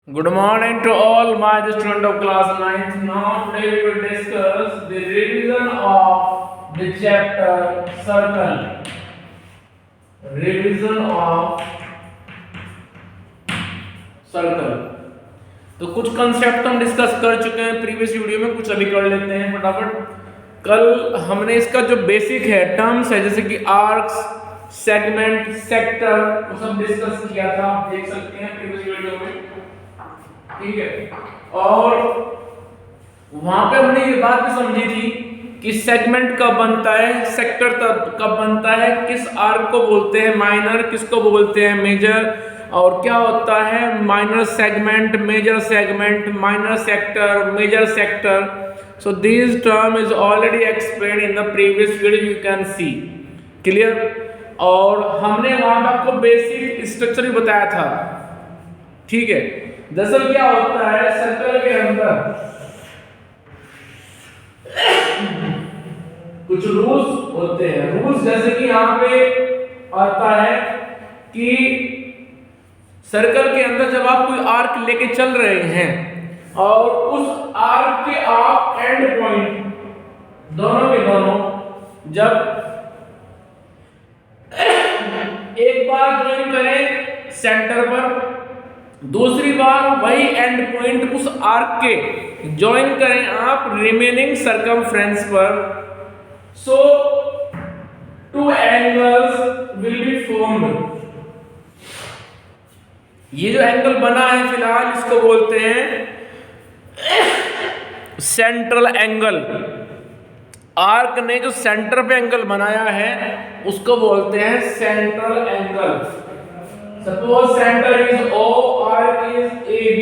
Good morning to all my students of class 9th. Now today we will discuss the revision of the chapter circle. Revision of circle. तो कुछ concept हम discuss कर चुके हैं previous video में, कुछ अभी कर लेते हैं फटाफट। कल हमने इसका जो बेसिक है टर्म्स है जैसे कि आर्क्स, सेगमेंट, सेक्टर वो सब डिस्कस किया था, आप देख सकते हैं प्रीवियस वीडियो में, ठीक है। और वहां पे हमने ये बात भी समझी थी कि सेगमेंट कब बनता है, सेक्टर कब बनता है, किस आर्क को बोलते हैं माइनर, किसको बोलते हैं मेजर, और क्या होता है minor segment, major segment, minor sector, major sector. So this term is already explained in the previous video, you can see, clear. और हमने वहां पे आपको बेसिक स्ट्रक्चर भी बताया था, ठीक है। दरअसल क्या होता है सर्कल के अंदर कुछ रूल्स होते हैं। रूल्स जैसे कि यहां पे आता है कि सर्कल के अंदर जब आप कोई आर्क लेके चल रहे हैं और उस आर्क के आप एंड पॉइंट दोनों के दोनों जब एक बार ज्वाइन करें सेंटर पर, दूसरी बार वही एंड पॉइंट उस आर्क के ज्वाइन करें आप रिमेनिंग सरकमफ्रेंस पर, so two angles will be formed. ये जो एंगल बना है फिलहाल इसको बोलते हैं सेंट्रल एंगल। आर्क ने जो सेंटर पे एंगल बनाया है उसको बोलते हैं central angle. Suppose center is O, arc is AB.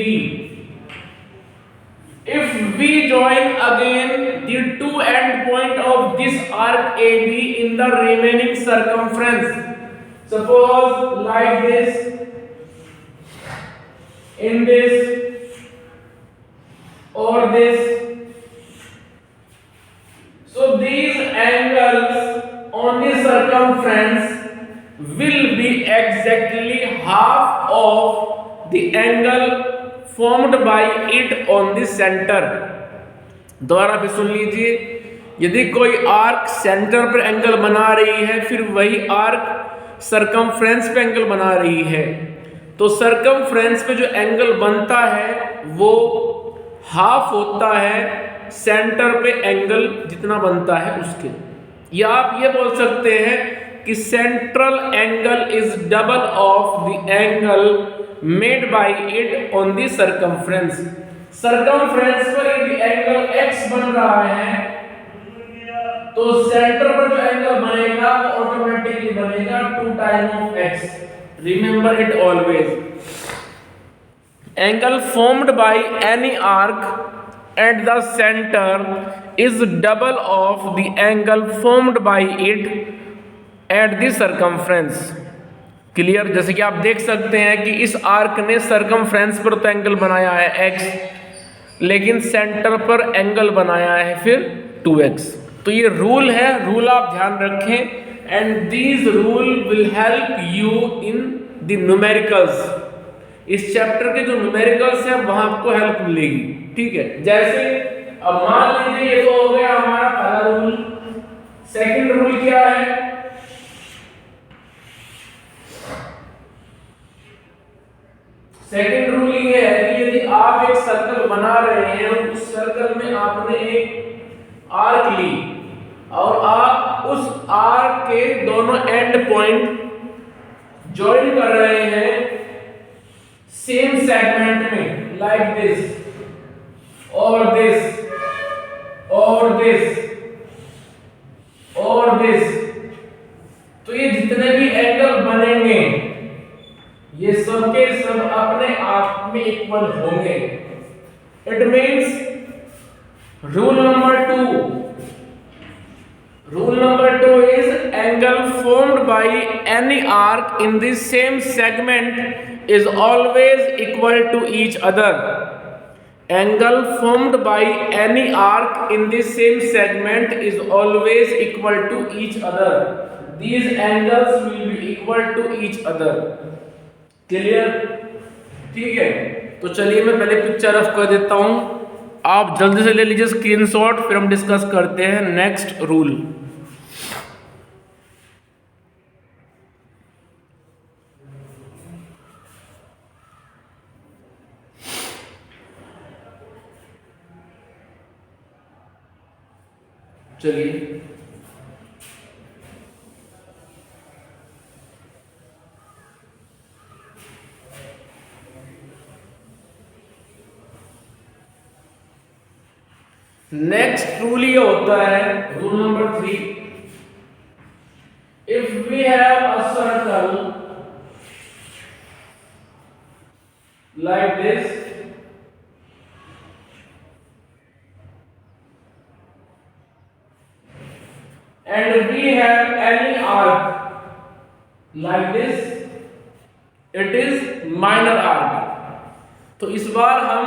If we join again the two end point of this arc AB in the remaining circumference, suppose like this, in this, or this. So these angles on the circumference will be exactly half of the angle formed by it on the center। दोबारा भी सुन लीजिए, यदि कोई arc centre पर angle बना रही है फिर वही आर्क सरकमफ्रेंस पे एंगल बना रही है, तो सरकमफ्रेंस पे जो एंगल बनता है वो हाफ होता है सेंटर पे एंगल जितना बनता है उसके। या आप ये बोल सकते हैं कि central angle is double of the angle made by it on the circumference. Circumference पर यदि एंगल x बन रहा है तो सेंटर पर जो एंगल बनेगा वो ऑटोमेटिकली बनेगा 2 time of x। Remember it always, angle formed by any arc at the centre is double of the angle formed bye it at the circumference. Clear. जैसे कि आप देख सकते हैं कि इस आर्क ने सरकमफ्रेंस पर तो एंगल बनाया है x, लेकिन सेंटर पर एंगल बनाया है फिर 2x। तो ये रूल है, रूल आप ध्यान रखें, and these rule will help you in the numericals. इस चैप्टर के जो न्यूमेरिकल्स हैं वहां आपको हेल्प मिलेगी, ठीक है। जैसे अब मान लीजिए ये तो हो गया हमारा पहला रूल। सेकंड रूल क्या है, सेकंड रूल ये है कि यदि आप एक सर्कल बना रहे हैं और उस सर्कल में आपने एक आर्क ली और आप उस आर्क के दोनों एंड पॉइंट ज्वाइन कर रहे हैं सेम सेगमेंट में, लाइक दिस और दिस और दिस और दिस, तो ये जितने भी एंगल बनेंगे ये सब के सब अपने आप में इक्वल होंगे। It means rule number 2 is angle formed by any arc in the same segment is always equal to each other. Angle formed by any arc in the same segment is always equal to each other. These angles will be equal to each other. Clear, ठीक है। तो चलिए मैं पहले picture rough कर देता हूं, आप जल्दी से ले लीजिए स्क्रीनशॉट, फिर हम डिस्कस करते हैं नेक्स्ट रूल। चलिए नेक्स्ट रूल ये होता है, rule number 3, if we have a circle like this and we have any arc like this, it is minor arc। तो इस बार हम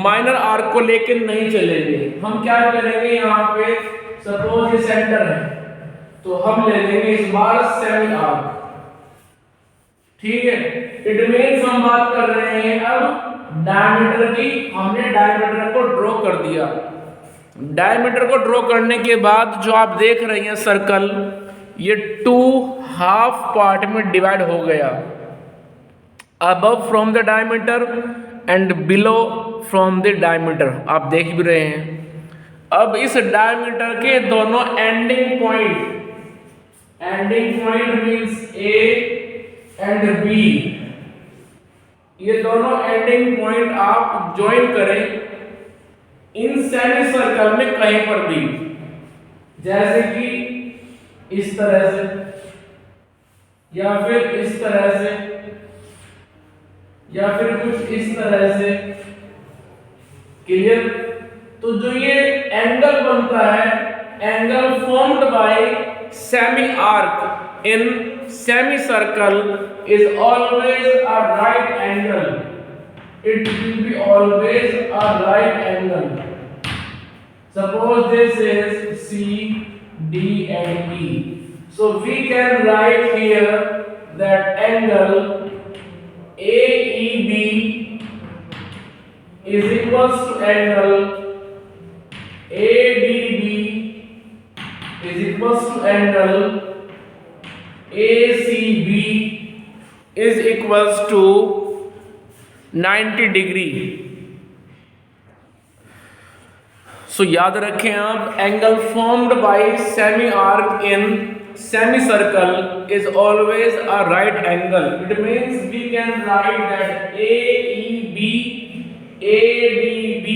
माइनर आर्क को लेके नहीं चलेंगे, हम क्या करेंगे, यहाँ पे सपोज ये सेंटर है तो हम ले लेंगे इस बार सेमी आर्क। ठीक है, इट मीन्स हम बात कर रहे हैं अब डायमीटर की। हमने डायमीटर को ड्रॉ कर दिया, डायमीटर को ड्रॉ करने के बाद जो आप देख रहे हैं सर्कल, ये 2 हाफ पार्ट में डिवाइड हो गया, above from the diameter and below from the diameter, आप देख भी रहे हैं। अब इस डायमीटर के दोनों ending point means A and B, ये दोनों एंडिंग पॉइंट आप ज्वाइन करें इन सेमी सर्कल में कहीं पर भी, जैसे कि इस तरह से या फिर इस तरह से या फिर कुछ इस तरह से। क्लियर? तो जो ये एंगल बनता है, angle formed by semi arc in semi circle is always a right angle, it will be always a right angle। Suppose this is C, D and E, so we can write here that angle AEB is equals to angle ADB is equals to angle ACB is equals to 90 degree. So याद रखें आप, angle formed by semi arc in semi circle is always a right angle. It means we can write that AEB, ADB,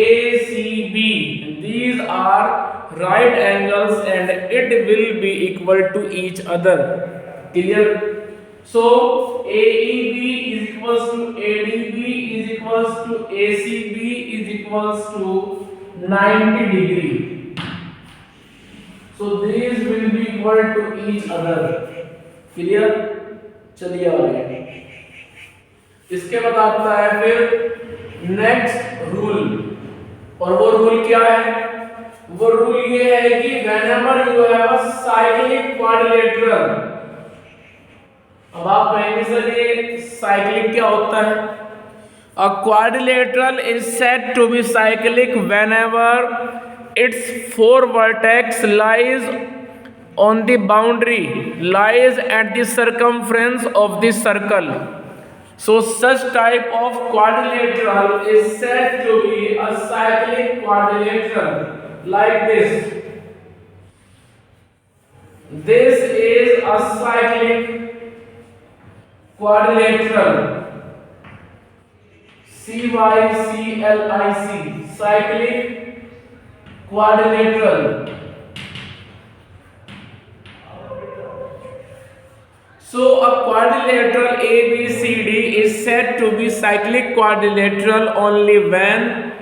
ACB, these are right angles and it will be equal to each other। Clear? So AEB is equals to ADB is equals to ACB is equals to 90 degree। So these will be equal to each other। Clear? चलिए आगे, इसके बाद आता है फिर next rule, और वो rule क्या है? वो रूल ये है कि whenever you have a cyclic quadrilateral, अब आप कहेंगे सर ये साइक्लिक क्या होता है? A quadrilateral is said to be cyclic whenever its 4 vertex lies on the boundary, lies at the circumference of the circle। So such type of quadrilateral is said to be a cyclic quadrilateral, like this। This is a cyclic quadrilateral, CYCLIC, cyclic quadrilateral। So a quadrilateral ABCD is said to be cyclic quadrilateral only when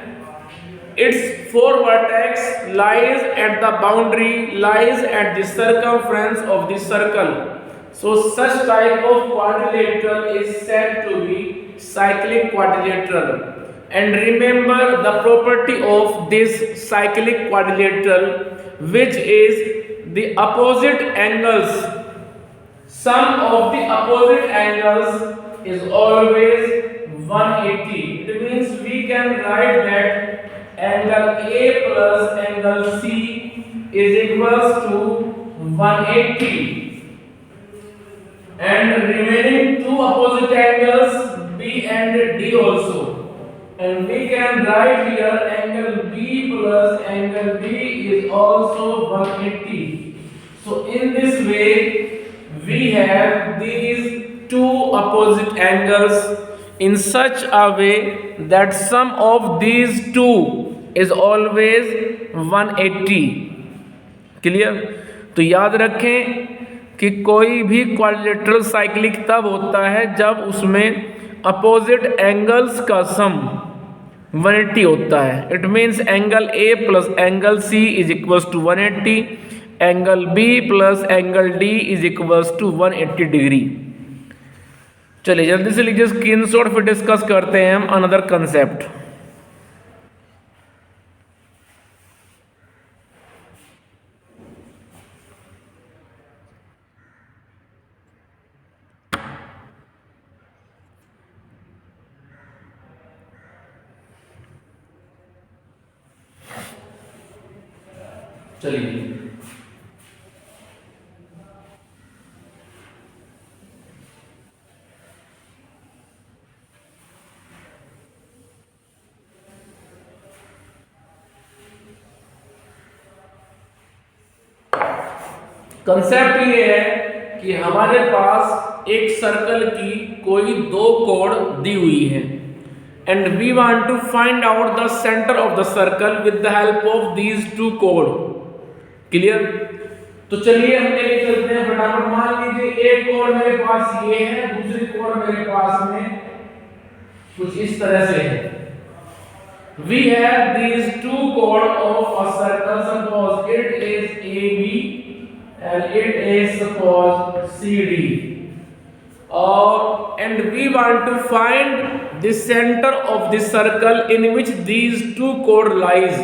its 4 vertex lies at the boundary, lies at the circumference of the circle। So such type of quadrilateral is said to be cyclic quadrilateral। And remember the property of this cyclic quadrilateral, which is the opposite angles, sum of the opposite angles is always 180. It means we can write that angle A plus angle C is equals to 180, and remaining two opposite angles B and D also, and we can write here angle B plus angle D is also 180. So in this way we have these two opposite angles in such a way that sum of these two is always 180. Clear? तो याद रखें कि कोई भी quadrilateral cyclic तब होता है जब उसमें अपोजिट एंगल्स का सम 180 होता है. It means angle A plus angle C is equals to 180, angle B plus angle D is equals to 180 degree. चलिए जल्दी से लीजिए स्क्रीनशॉट, फिर डिस्कस करते हैं हम अनदर कंसेप्ट. चलिए कंसेप्ट ये है कि हमारे पास एक सर्कल की कोई दो कोण दी हुई है and we want to find out the centre of the circle with the help of these two कोण. क्लियर? तो चलिए हम लेके चलते हैं फटाफट. मान लीजिए एक कोण मेरे पास ये है, दूसरी कोण मेरे पास में कुछ इस तरह से है. We have these two chord of a circle. Suppose it is AB and it is suppose CD. And we want to find the center of the circle in which these two chord lies.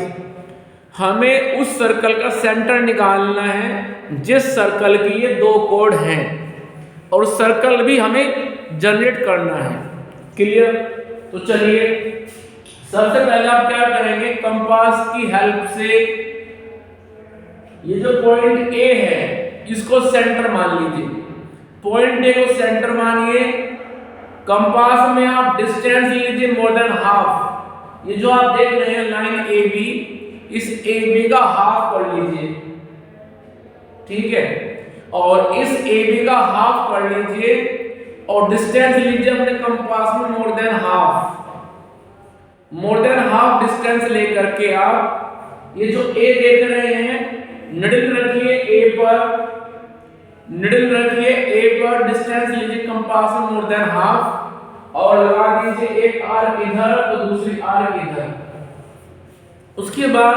हमें उस circle का centre निकालना है जिस circle की ये दो code हैं, और सर्कल भी हमें जनरेट करना है. क्लियर? तो चलिए सबसे पहले आप क्या करेंगे, कंपास की हेल्प से ये जो पॉइंट ए है इसको सेंटर मान लीजिए. पॉइंट ए को सेंटर मानिए. कंपास में आप डिस्टेंस लीजिए मोर देन हाफ. ये जो आप देख रहे हैं लाइन ए बी, इस ए बी का हाफ कर लीजिए. ठीक है? और इस ए बी का हाफ कर लीजिए और डिस्टेंस लीजिए अपने कंपास में more than half. More than half distance लेकर के आप ये जो ए देख रहे हैं, निडल रखिए ए पर, निडल रखिए ए पर, डिस्टेंस लीजिए कंपास में मोर देन हाफ और लगा दीजिए एक आर्क इधर तो दूसरी आर्क इधर. उसके बाद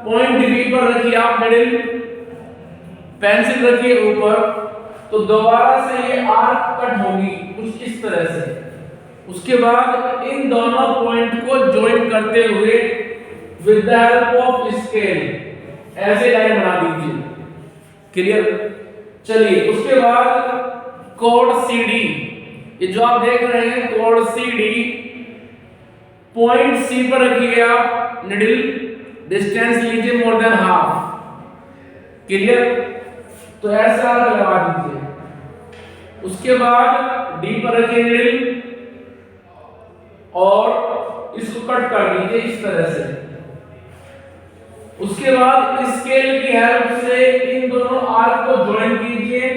पॉइंट बी पर रखिए आप निडल, पेंसिल रखिए ऊपर, तो दोबारा से ये आर्क कट होगी कुछ इस तरह से. उसके बाद इन दोनों पॉइंट को ज्वाइन करते हुए with the help of scale ऐसे लाइन बना दीजिए. क्लियर? चलिए उसके बाद कोड CD, ये जो आप देख रहे हैं कोड CD, पॉइंट C पर रखिए आप निडल, डिस्टेंस लीजिए मोर देन हाफ. क्लियर? तो ऐसा लगा दीजिए. उसके बाद D पर रखिए निडल और इसको कट कर दीजिए इस तरह से. उसके बाद स्केल की हेल्प से इन दोनों आर्क को ज्वाइन कीजिए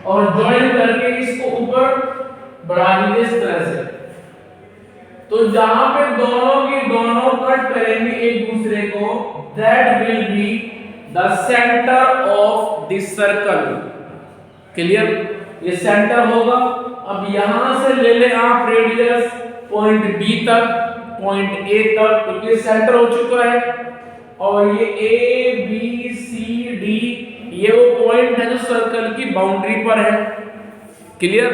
और ज्वाइन करके इसको ऊपर बढ़ा दीजिए इस तरह से. तो जहां पे दोनों की दोनों कट करेंगे एक दूसरे को, that will be the centre of the circle. Clear? ये सेंटर होगा. अब यहां से ले ले आप रेडियस पॉइंट बी तक, पॉइंट ए तक, क्योंकि तो सेंटर हो चुका है. और ये ए बी सी डी ये वो पॉइंट है जो सर्कल की बाउंड्री पर है. क्लियर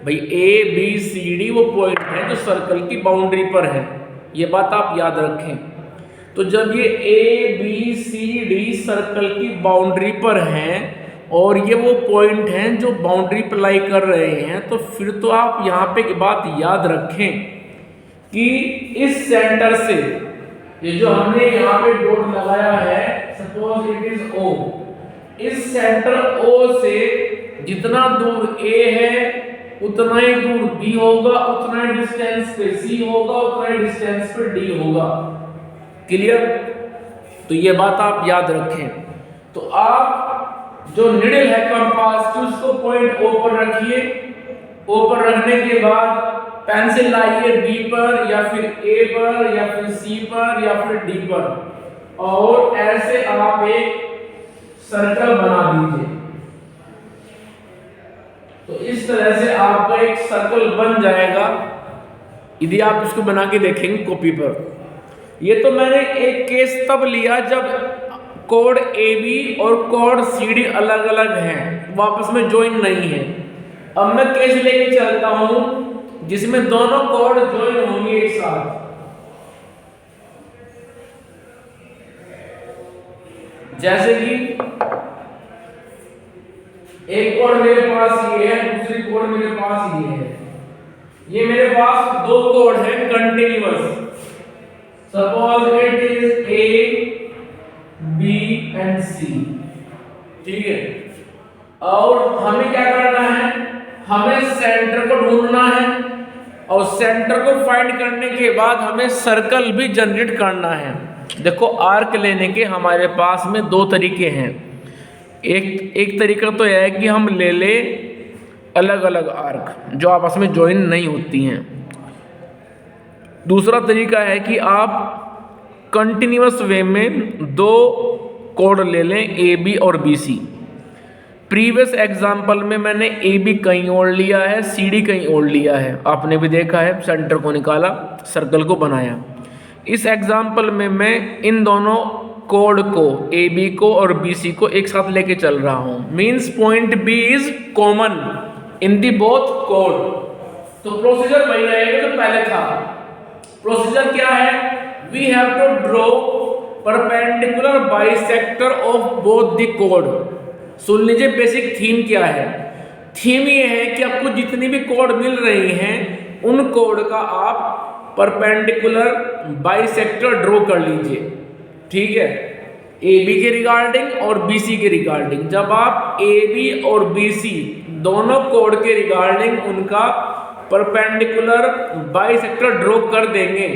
भाई? ए बी सी डी वो पॉइंट है जो सर्कल की बाउंड्री पर है. ये बात आप याद रखें. तो जब ये A B C D circle की बाउंड्री पर हैं और ये वो पॉइंट हैं जो बाउंड्री अप्लाई कर रहे हैं, तो फिर तो आप यहाँ पे एक बात याद रखें कि इस सेंटर से ये जो हमने यहाँ पे डॉट लगाया है, सपोज इट इज O, इस सेंटर O से जितना दूर A है उतना ही दूर B होगा, उतना ही डिस्टेंस पे C होगा, उतना ही डिस्टेंस पे D होगा। क्लियर? तो ये बात आप याद रखें। तो आप जो निडल है कंपास की उसको पॉइंट O पर रखिए। O पर रखने के बाद पेंसिल लाइए B पर या फिर A पर या फिर C पर या फिर D पर, और ऐसे आप एक सर्कल बना दीजिए। तो इस तरह से आपका एक सर्कल बन जाएगा यदि आप इसको बना के देखेंगे कॉपी पर। ये तो मैंने एक केस तब लिया जब कोड AB और कोड CD अलग अलग हैं, वापस में ज्वाइन नहीं है। अब मैं केस लेके चलता हूं जिसमें दोनों कोड ज्वाइन होंगे एक साथ। जैसे कि एक कोड मेरे पास ये है, दूसरी कोड मेरे पास ये है। ये मेरे पास दो कोड है continuous. Suppose it is A, B and C। ठीक है, और हमें क्या करना है, हमें सेंटर को ढूंढना है, और सेंटर को फाइंड करने के बाद हमें सर्कल भी जनरेट करना है। देखो आर्क लेने के हमारे पास में दो तरीके हैं। एक तरीका तो यह है कि हम ले ले अलग अलग आर्क जो आपस में ज्वाइन नहीं होती हैं। दूसरा तरीका है कि आप कंटिन्यूअस वे में दो कोड ले लें, AB और BC। प्रीवियस एग्जाम्पल में मैंने AB कहीं और लिया है, CD कहीं और लिया है, आपने भी देखा है। सेंटर को निकाला, सर्कल को बनाया। इस एग्जाम्पल में मैं इन दोनों कोड को, AB को और BC को एक साथ लेके चल रहा हूं। Means point B is common in the both कोड। तो प्रोसीजर वही रहेगा जो पहले था। प्रोसीजर क्या है, we have to draw perpendicular bisector of both the कोड। सुन लीजिए बेसिक थीम क्या है। थीम ये है कि आपको जितनी भी कोड मिल रही हैं उन कोड का आप परपेंडिकुलर बाइसेक्टर ड्रॉ कर लीजिए। ठीक है, AB के रिगार्डिंग और BC के रिगार्डिंग। जब आप AB और BC दोनों कोड के रिगार्डिंग उनका परपेंडिकुलर बाइसेक्टर ड्रॉ कर देंगे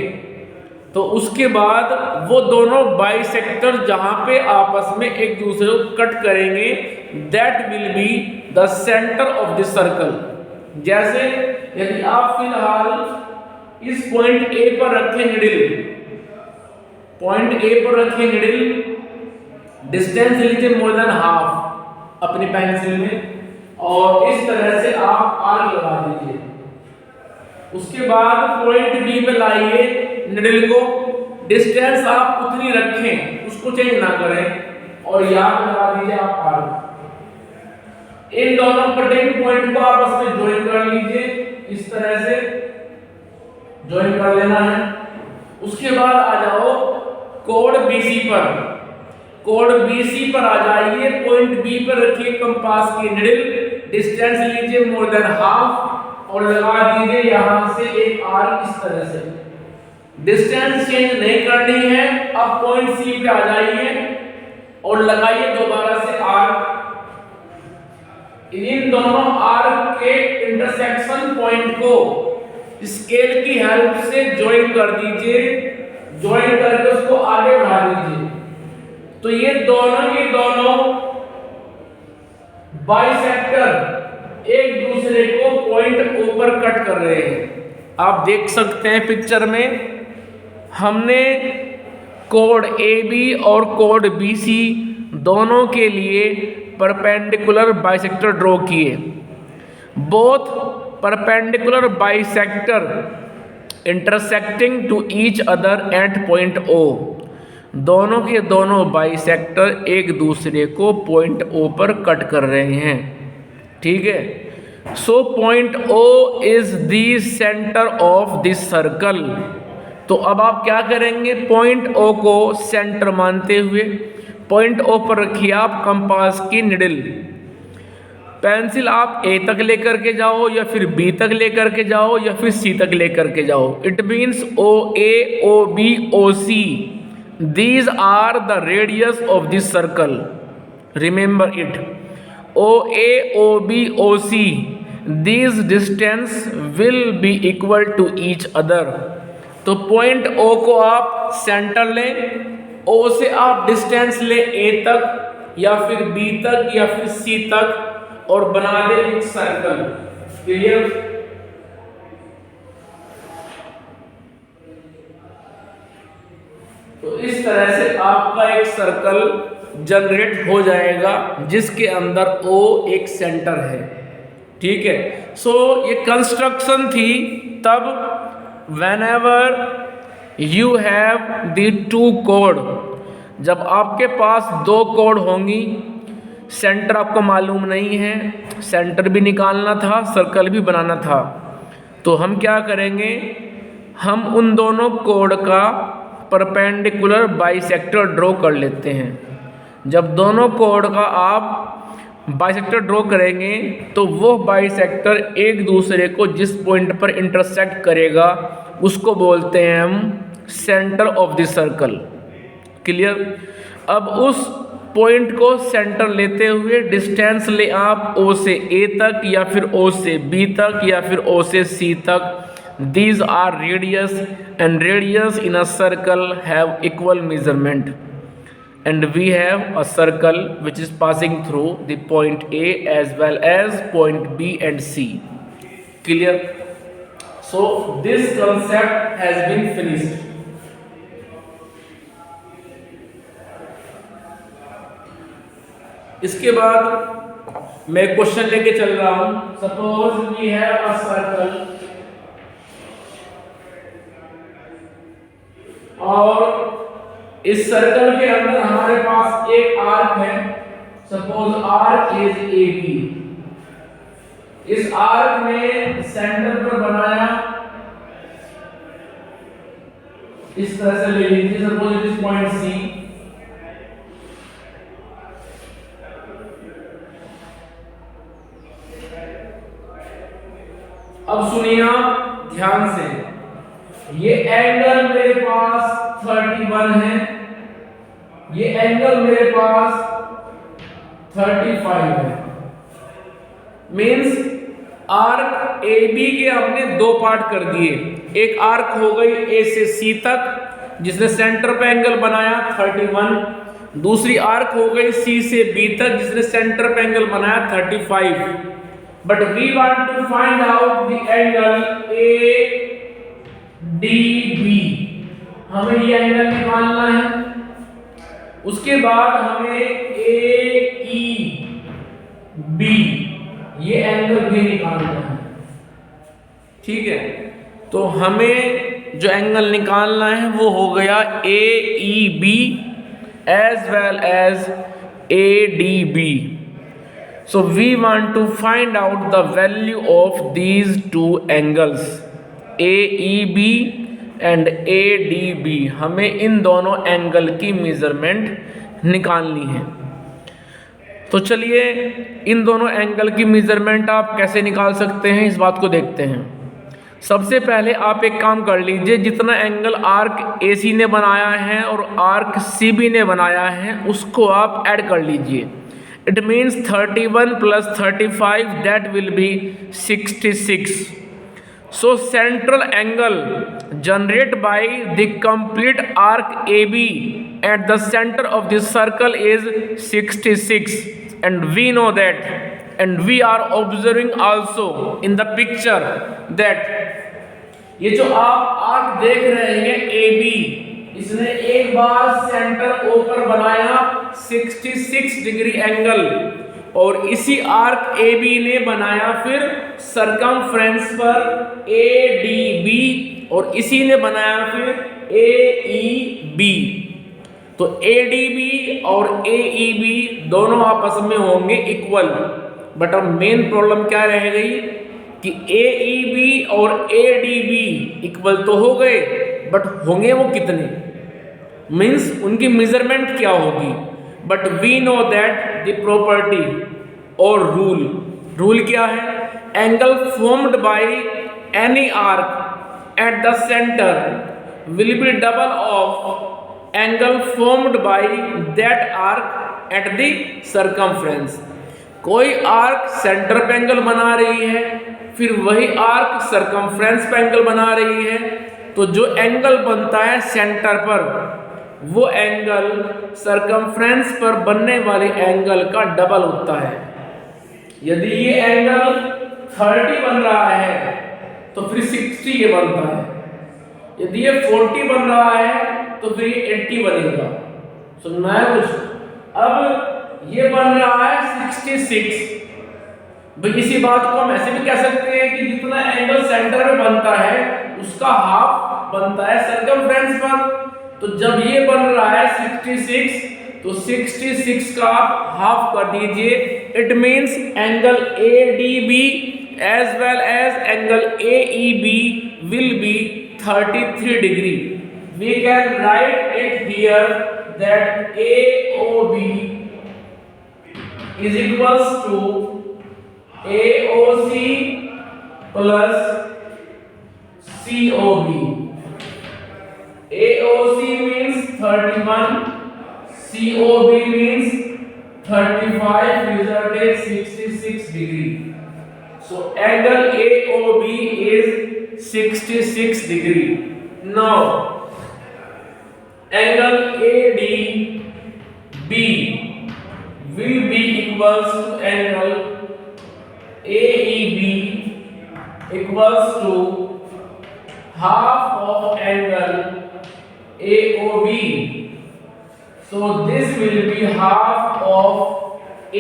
तो उसके बाद वो दोनों बाइसेक्टर जहां पे आपस में एक दूसरे को कट करेंगे, that will be the centre of the circle. जैसे यदि आप फिलहाल इस पॉइंट A पर रखें निडल, पॉइंट A पर रखें निडल, डिस्टेंस लीजिए मोर देन हाफ अपनी पेंसिल में, और इस तरह से आप आर्क लगा दीजिए। उसके बाद पॉइंट B पे लाइए निडल को, डिस्टेंस आप उतनी रखें, उसको चेंज ना करें, और यहाँ लगा दीजिए आप आर्क। इन दोनों कटिंग पॉइंट को आपस में ज्वाइन कर लीजिए, इस तरह से ज्वाइन कर लेना है। उसके बाद आ जाओ कोड BC पर। कोड BC पर आ जाइए, पॉइंट B पर रखिए कंपास की निडल, डिस्टेंस लीजिए मोर देन हाफ और लगा दीजिए यहां से एक आर्क इस तरह से। डिस्टेंस चेंज नहीं करनी है। अब पॉइंट C पे आ जाइए और लगाइए दोबारा से आर्क। इन दोनों आर्क के इंटरसेक्शन पॉइंट को स्केल की हेल्प से ज्वाइन कर दीजिए। ज्वाइन करके उसको आगे बढ़ा दीजिए। तो ये दोनों बाइसेक्टर एक दूसरे को पॉइंट O पर कट कर रहे हैं। आप देख सकते हैं पिक्चर में हमने कोड AB और कोड BC दोनों के लिए परपेंडिकुलर बाइसेक्टर ड्रॉ किए। Both perpendicular bisector intersecting to each other at point O। दोनों के दोनों बाइसेक्टर एक दूसरे को पॉइंट O पर कट कर रहे हैं। ठीक है, so point O is the centre of this circle. तो अब आप क्या करेंगे, पॉइंट O को सेंटर मानते हुए पॉइंट O पर रखिए आप कंपास की निडल। पेंसिल आप ए तक लेकर के जाओ या फिर बी तक लेकर के जाओ या फिर सी तक लेकर के जाओ, it means O A, O B, O C, these are the radius of this circle, remember it, O A, O B, O C, these distance will be equal to each other. तो point O को आप centre लें, ओ से आप distance ले ए तक या फिर बी तक या फिर सी तक और बना दे एक सर्कल। क्लियर? तो इस तरह से आपका एक सर्कल जनरेट हो जाएगा जिसके अंदर ओ एक सेंटर है। ठीक है, सो ये कंस्ट्रक्शन थी तब whenever you have the two chord, जब आपके पास दो कोड होंगी, सेंटर आपको मालूम नहीं है, सेंटर भी निकालना था, सर्कल भी बनाना था, तो हम क्या करेंगे, हम उन दोनों कोड का परपेंडिकुलर बाइसेक्टर ड्रॉ कर लेते हैं। जब दोनों कोड का आप बाइसेक्टर ड्रॉ करेंगे तो वो बाइसेक्टर एक दूसरे को जिस पॉइंट पर इंटरसेक्ट करेगा उसको बोलते हैं हम centre of the circle. Clear? अब उस पॉइंट को सेंटर लेते हुए डिस्टेंस ले आप ओ से ए तक या फिर ओ से बी तक या फिर ओ से सी तक। These are radius and radius in a circle have equal measurement and we have a circle which is passing through the point A as well as point B and C. Clear? So this concept has been finished. इसके बाद मैं question लेके चल रहा हूं। Suppose we have a circle और इस circle के अंदर हमारे पास एक आर्क है। Suppose arc is A B. इस आर्क में सेंटर पर बनाया, इस तरह से ले लीजिए, suppose it is point C. अब सुनिए आप ध्यान से, ये एंगल मेरे पास 31 है, ये एंगल मेरे पास 35 है। मींस आर्क ए बी के हमने दो पार्ट कर दिए। एक आर्क हो गई ए से सी तक जिसने सेंटर पे एंगल बनाया 31, दूसरी आर्क हो गई सी से बी तक जिसने सेंटर पे एंगल बनाया 35। But we want to find out the angle A D B, हमें ये एंगल निकालना है। उसके बाद हमें ए ई बी ये एंगल भी निकालना है। ठीक है, तो हमें जो एंगल निकालना है वो हो गया A E B as well as A D B. So we want to find out the value of these two angles A E B and A D B. हमें इन दोनों एंगल की मेजरमेंट निकालनी है। तो चलिए इन दोनों एंगल की मेजरमेंट आप कैसे निकाल सकते हैं इस बात को देखते हैं। सबसे पहले आप एक काम कर लीजिए, जितना एंगल आर्क ए सी ने बनाया है और आर्क सी बी ने बनाया है उसको आप ऐड कर लीजिए। It means 31 + 35 that will be 66। So central angle generated by the complete arc AB at the center of this circle is 66, and we know that, and we are observing also in the picture that ये जो आप arc देख रहे हैं AB, इसने एक बार centre O पर बनाया 66 डिग्री एंगल और इसी आर्क ए बी ने बनाया फिर सरकमफ्रेंस पर ए डी बी और इसी ने बनाया फिर ए ई बी। तो ए डी बी और ए ई बी दोनों आपस में होंगे इक्वल। बट अब मेन प्रॉब्लम क्या रह गई कि ए ई बी और ए डी बी इक्वल तो हो गए बट होंगे वो कितने, मीन्स उनकी मेजरमेंट क्या होगी। But we know that the property or rule rule क्या है? Angle formed by any arc at the centre will be double of angle formed by that arc at the circumference. कोई arc centre पे angle बना रही है, फिर वही arc circumference पे एंगल बना रही है, तो जो एंगल बनता है सेंटर पर वो एंगल सर्कमफ्रेंस पर बनने वाले एंगल का डबल होता है। यदि ये एंगल 30 बन रहा है तो फिर 60 ये बनता है, यदि ये 40 बन रहा है तो फिर ये 80 बनेगा। सुनना है कुछ? अब ये बन रहा है 66। भाई इसी बात को हम ऐसे भी कह सकते हैं कि जितना एंगल सेंटर में बनता है उसका हाफ बनता है सर्कमफ्रेंस पर। तो जब ये बन रहा है 66, तो 66 का आप हाफ कर दीजिए। It means angle ADB as well as angle AEB will be 33 degree. We can write it here that AOB is equals to AOC plus COB. AOC means 31, COB means 35, result is 66 degree. So angle AOB is 66 degree. Now angle ADB will be equals to angle AEB equals to half of angle AOB. So this will be half of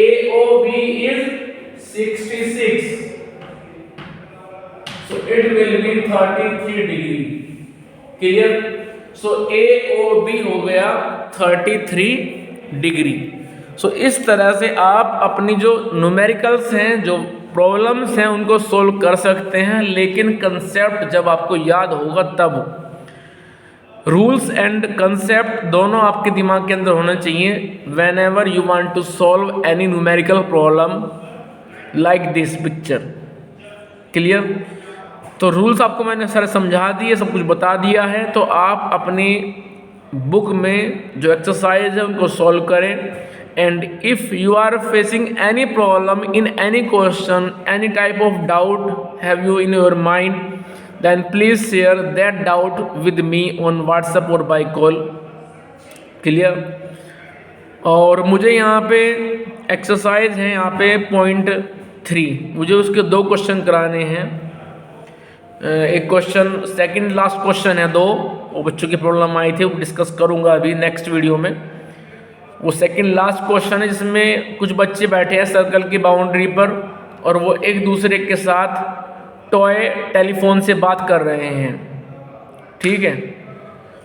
AOB is 66. So it will be 33 degree. Clear? So AOB हो गया 33 degree. सो इस तरह से आप अपनी जो numericals हैं, जो प्रॉब्लम्स हैं, उनको सोल्व कर सकते हैं, लेकिन कंसेप्ट जब आपको याद होगा तब। रूल्स एंड कंसेप्ट दोनों आपके दिमाग के अंदर होना चाहिए whenever you want to solve any numerical problem like this picture. Clear? तो रूल्स आपको मैंने सारे समझा दिए, सब कुछ बता दिया है। तो आप अपनी बुक में जो एक्सरसाइज है उनको सॉल्व करें। And if you are facing any problem in any question, any type of doubt have you in your mind, then please share that doubt with me on WhatsApp और by call. Clear? और मुझे यहाँ पे exercise है यहाँ पे point 3, मुझे उसके 2 क्वेश्चन कराने हैं। एक क्वेश्चन सेकंड लास्ट क्वेश्चन है 2, वो बच्चों की प्रॉब्लम आई थी, वो डिस्कस करूँगा अभी नेक्स्ट वीडियो में। वो सेकंड लास्ट क्वेश्चन है जिसमें कुछ बच्चे बैठे हैं सर्कल की बाउंड्री पर और वो एक दूसरे के साथ टॉय टेलीफोन से बात कर रहे हैं। ठीक है,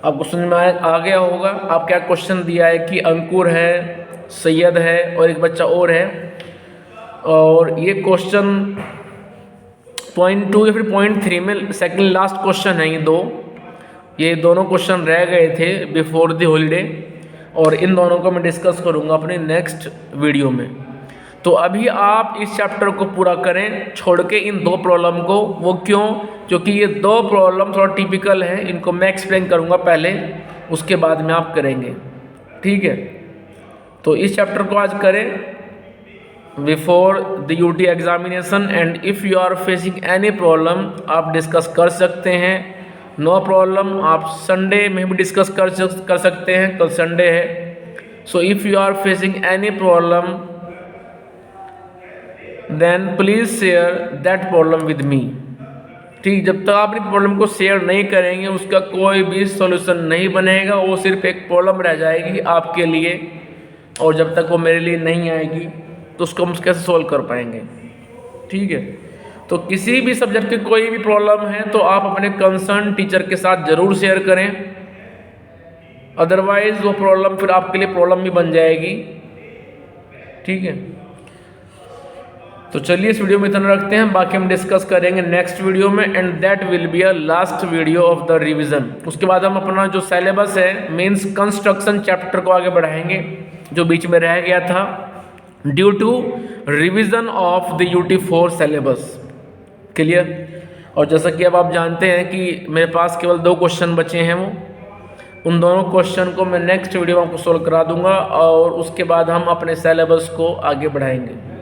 आपको समझ में आ गया होगा। आप क्या क्वेश्चन दिया है कि अंकुर है, सैयद है और एक बच्चा और है। और ये क्वेश्चन पॉइंट 2 या फिर पॉइंट 3 में सेकंड लास्ट क्वेश्चन है। ये दोनों क्वेश्चन रह गए थे बिफोर द हॉलीडे और इन दोनों को मैं डिस्कस करूँगा अपने नेक्स्ट वीडियो में। तो अभी आप इस चैप्टर को पूरा करें छोड़ के इन 2 प्रॉब्लम को। वो क्यों? क्योंकि ये 2 प्रॉब्लम थोड़ा टिपिकल है, इनको मैं एक्सप्लेन करूँगा पहले, उसके बाद में आप करेंगे। ठीक है, तो इस चैप्टर को आज करें before the UT examination. And if you are facing any problem आप डिस्कस कर सकते हैं, नो प्रॉब्लम। आप संडे में भी डिस्कस कर सकते हैं, कल संडे है। So if you are facing any problem then please share that problem with me. ठीक, जब तक आप अपनी प्रॉब्लम को शेयर नहीं करेंगे उसका कोई भी सॉल्यूशन नहीं बनेगा, वो सिर्फ एक प्रॉब्लम रह जाएगी आपके लिए। और जब तक वो मेरे लिए नहीं आएगी तो उसको हम कैसे सॉल्व कर पाएंगे। ठीक है, तो किसी भी सब्जेक्ट की कोई भी प्रॉब्लम है तो आप अपने कंसर्न टीचर के साथ ज़रूर शेयर करें, अदरवाइज़ वो प्रॉब्लम फिर आपके लिए प्रॉब्लम भी बन जाएगी। ठीक है, तो चलिए इस वीडियो में इतना रखते हैं, बाकी हम डिस्कस करेंगे नेक्स्ट वीडियो में। And that will be a last video of the revision. उसके बाद हम अपना जो सिलेबस है मीन्स कंस्ट्रक्शन चैप्टर को आगे बढ़ाएंगे जो बीच में रह गया था due to revision of the UT4 syllabus. Clear. और जैसा कि अब आप जानते हैं कि मेरे पास केवल 2 क्वेश्चन बचे हैं, वो उन दोनों क्वेश्चन को मैं नेक्स्ट वीडियो में आपको सोल्व करा दूंगा और उसके बाद हम अपने सिलेबस को आगे बढ़ाएंगे।